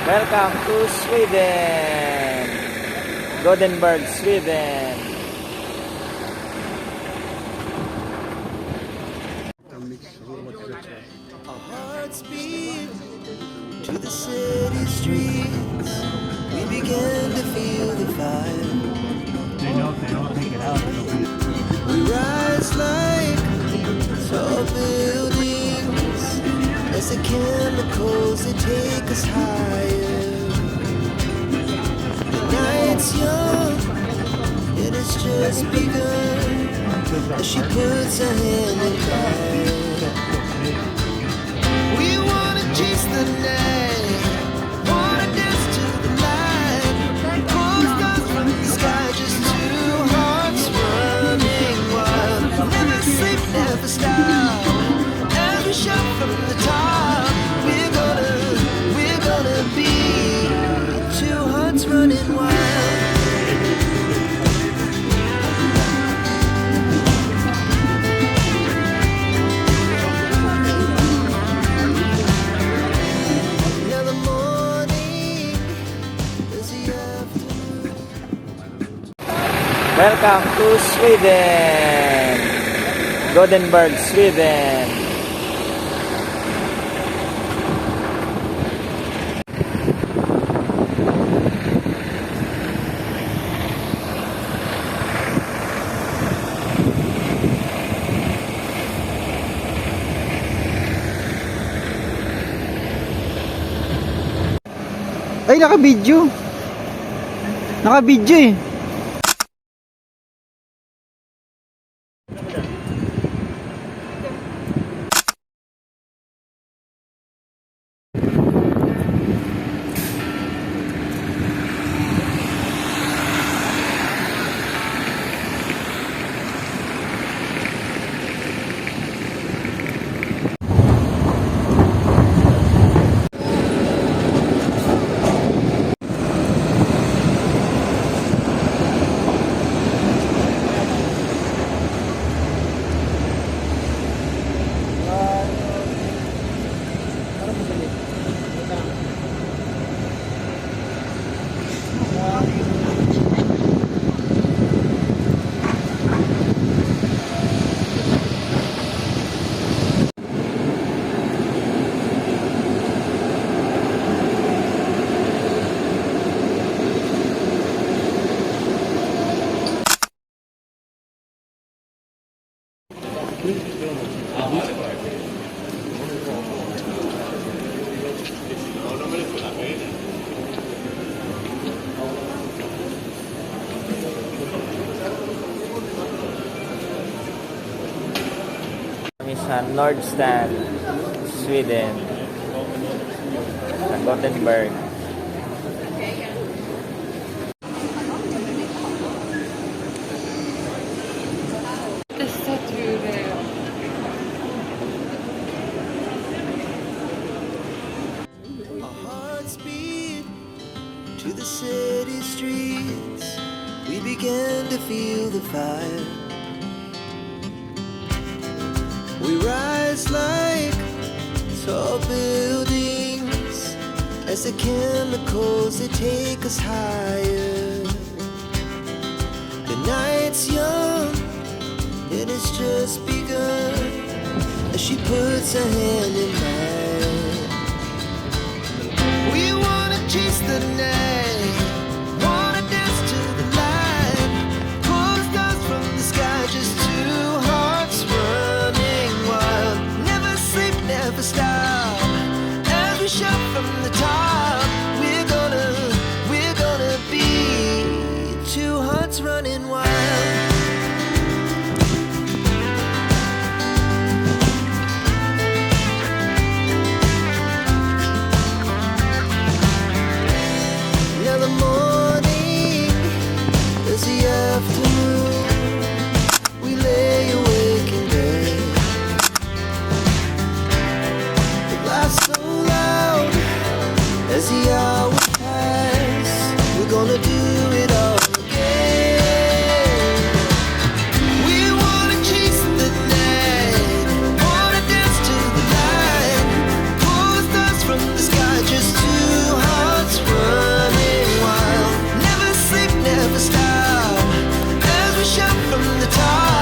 Welcome to Sweden, Gothenburg, Sweden. Our hearts beat to the city streets. We began to feel the fire. They don't take it out. We rise like tall buildings as the chemicals they take us higher. The night's young and it's just begun as she puts her hand in mine. We wanna chase the night, wanna dance to the light. Pull stars from the sky, just two hearts running wild. Never sleep, never stop. As we shout from the top, we're gonna be two hearts running wild. Welcome to Sweden, Gothenburg, Sweden. Ay, naka-video. Naka-video eh. Sa Nordstrand, Sweden, sa Gothenburg. Our hearts beat to the city streets. We began to feel the fire. We rise like tall buildings as the chemicals they take us higher. The night's young and it's just begun as she puts her hand in mine. We wanna chase the night, wanna dance to the light. Pull the stars from the sky, just two hearts running wild. Never sleep, never stop. As we shout from the top, we're gonna be two hearts running wild. Now the morning is the afternoon. We lay awake in bed. The laughs so loud as the hours pass. We're gonna do it all again. We wanna chase the night, wanna dance to the light. Pull the stars from the sky, just two hearts the top.